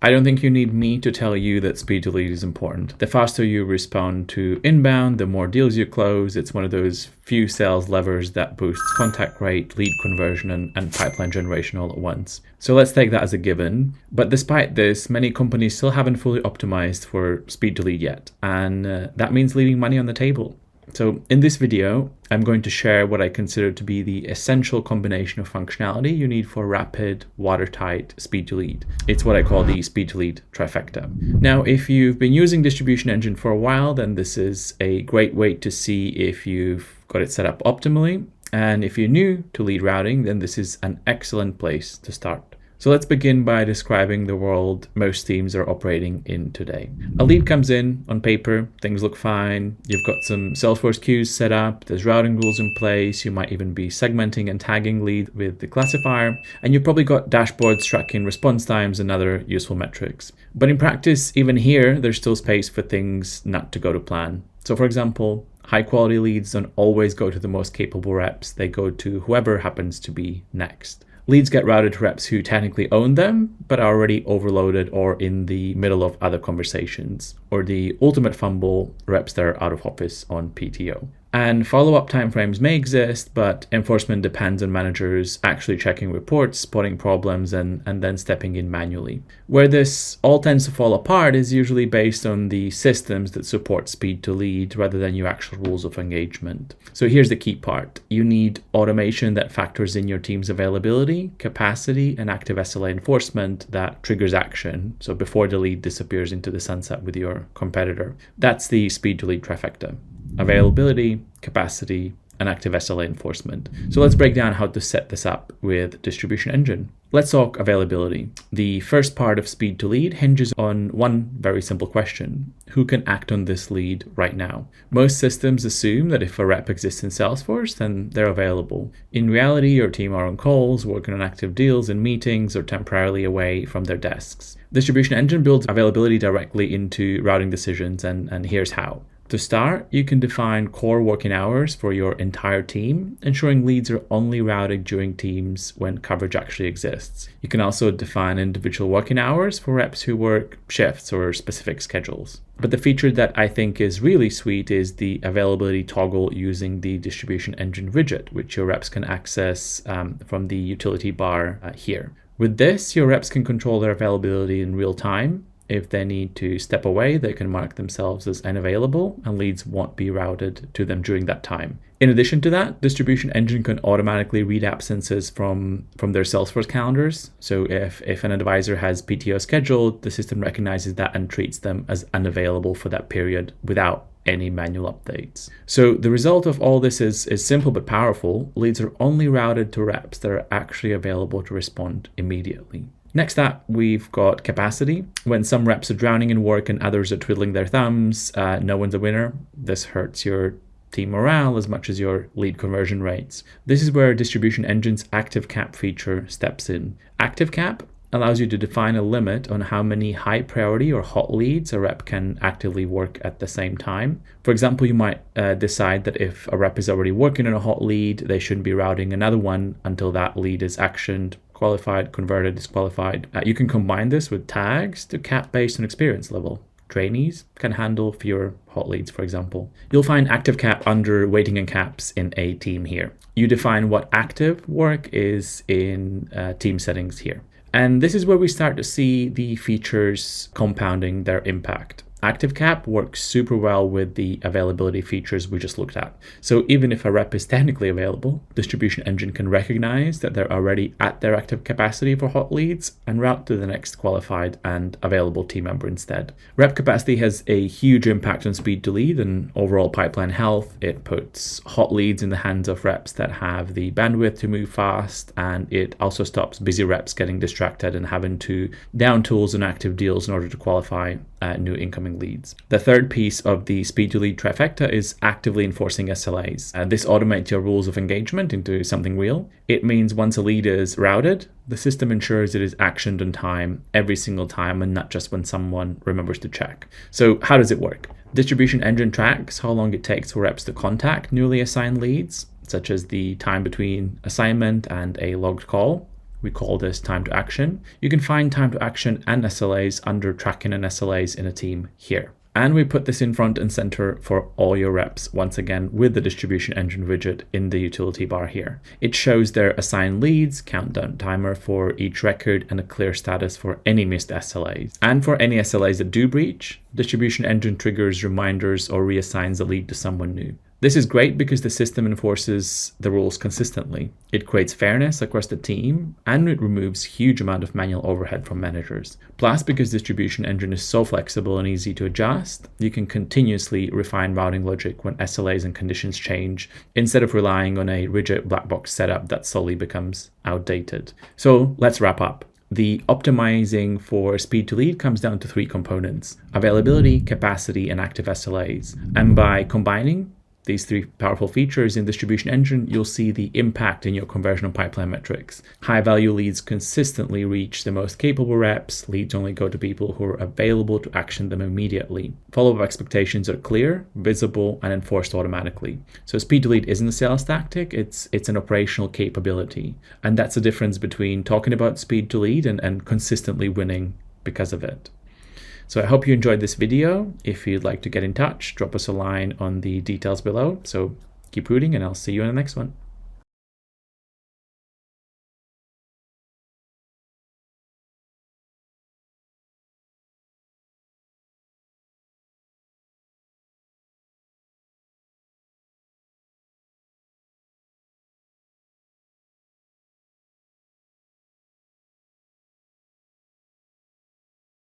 I don't think you need me to tell you that speed to lead is important. The faster you respond to inbound, the more deals you close. It's one of those few sales levers that boosts contact rate, lead conversion, and pipeline generation all at once. So let's take that as a given. But despite this, many companies still haven't fully optimized for speed to lead yet. And that means leaving money on the table. So in this video, I'm going to share what I consider to be the essential combination of functionality you need for rapid, watertight speed to lead. It's what I call the speed to lead trifecta. Now, if you've been using Distribution Engine for a while, then this is a great way to see if you've got it set up optimally. And if you're new to lead routing, then this is an excellent place to start. So let's begin by describing the world most teams are operating in today. A lead comes in on paper, things look fine. You've got some Salesforce queues set up, there's routing rules in place. You might even be segmenting and tagging lead with the classifier. And you've probably got dashboards tracking response times and other useful metrics. But in practice, even here, there's still space for things not to go to plan. So for example, high quality leads don't always go to the most capable reps. They go to whoever happens to be next. Leads get routed to reps who technically own them, but are already overloaded or in the middle of other conversations, or the ultimate fumble, reps that are out of office on PTO. And follow-up timeframes may exist, but enforcement depends on managers actually checking reports, spotting problems, and then stepping in manually. Where this all tends to fall apart is usually based on the systems that support speed to lead rather than your actual rules of engagement. So here's the key part. You need automation that factors in your team's availability, capacity, and active SLA enforcement that triggers action. So before the lead disappears into the sunset with your competitor. That's the speed to lead trifecta. Availability, capacity, and active SLA enforcement. So let's break down how to set this up with Distribution Engine. Let's talk availability. The first part of speed to lead hinges on one very simple question. Who can act on this lead right now? Most systems assume that if a rep exists in Salesforce, then they're available. In reality, your team are on calls, working on active deals and meetings, or temporarily away from their desks. Distribution Engine builds availability directly into routing decisions, and here's how. To start, you can define core working hours for your entire team, ensuring leads are only routed during teams when coverage actually exists. You can also define individual working hours for reps who work shifts or specific schedules. But the feature that I think is really sweet is the availability toggle using the Distribution Engine widget, which your reps can access from the utility bar here. With this, your reps can control their availability in real time. If they need to step away, they can mark themselves as unavailable and leads won't be routed to them during that time. In addition to that, Distribution Engine can automatically read absences from their Salesforce calendars. So if an advisor has PTO scheduled, the system recognizes that and treats them as unavailable for that period without any manual updates. So the result of all this is simple but powerful. Leads are only routed to reps that are actually available to respond immediately. Next up, we've got capacity. When some reps are drowning in work and others are twiddling their thumbs, no one's a winner. This hurts your team morale as much as your lead conversion rates. This is where Distribution Engine's Active Cap feature steps in. Active Cap allows you to define a limit on how many high priority or hot leads a rep can actively work at the same time. For example, you might decide that if a rep is already working on a hot lead, they shouldn't be routing another one until that lead is actioned, qualified, converted, disqualified. You can combine this with tags to cap based on experience level. Trainees can handle fewer hot leads, for example. You'll find active cap under waiting and caps in a team here. You define what active work is in team settings here. And this is where we start to see the features compounding their impact. Active Cap works super well with the availability features we just looked at. So even if a rep is technically available, Distribution Engine can recognize that they're already at their active capacity for hot leads and route to the next qualified and available team member instead. Rep capacity has a huge impact on speed to lead and overall pipeline health. It puts hot leads in the hands of reps that have the bandwidth to move fast, and it also stops busy reps getting distracted and having to down tools and active deals in order to qualify new incoming leads. The third piece of the speed to lead trifecta is actively enforcing SLAs. This automates your rules of engagement into something real. It means once a lead is routed, the system ensures it is actioned on time every single time and not just when someone remembers to check. So how does it work? Distribution Engine tracks how long it takes for reps to contact newly assigned leads, such as the time between assignment and a logged call. We call this time to action. You can find time to action and SLAs under tracking and SLAs in a team here. And we put this in front and center for all your reps, once again, with the distribution engine widget in the utility bar here. It shows their assigned leads, countdown timer for each record, and a clear status for any missed SLAs. And for any SLAs that do breach, distribution engine triggers reminders or reassigns a lead to someone new. This is great because the system enforces the rules consistently. It creates fairness across the team, and it removes huge amount of manual overhead from managers. Plus, because distribution engine is so flexible and easy to adjust, you can continuously refine routing logic when SLAs and conditions change, instead of relying on a rigid black box setup that slowly becomes outdated. So let's wrap up. The optimizing for speed to lead comes down to 3 components: availability, capacity, and active SLAs. And by combining these 3 powerful features in distribution engine, you'll see the impact in your conversion and pipeline metrics. High value leads consistently reach the most capable reps. Leads only go to people who are available to action them immediately. Follow-up expectations are clear, visible, and enforced automatically. So speed to lead isn't a sales tactic, it's an operational capability. And that's the difference between talking about speed to lead and consistently winning because of it. So I hope you enjoyed this video. If you'd like to get in touch, drop us a line on the details below. So keep rooting, and I'll see you in the next one.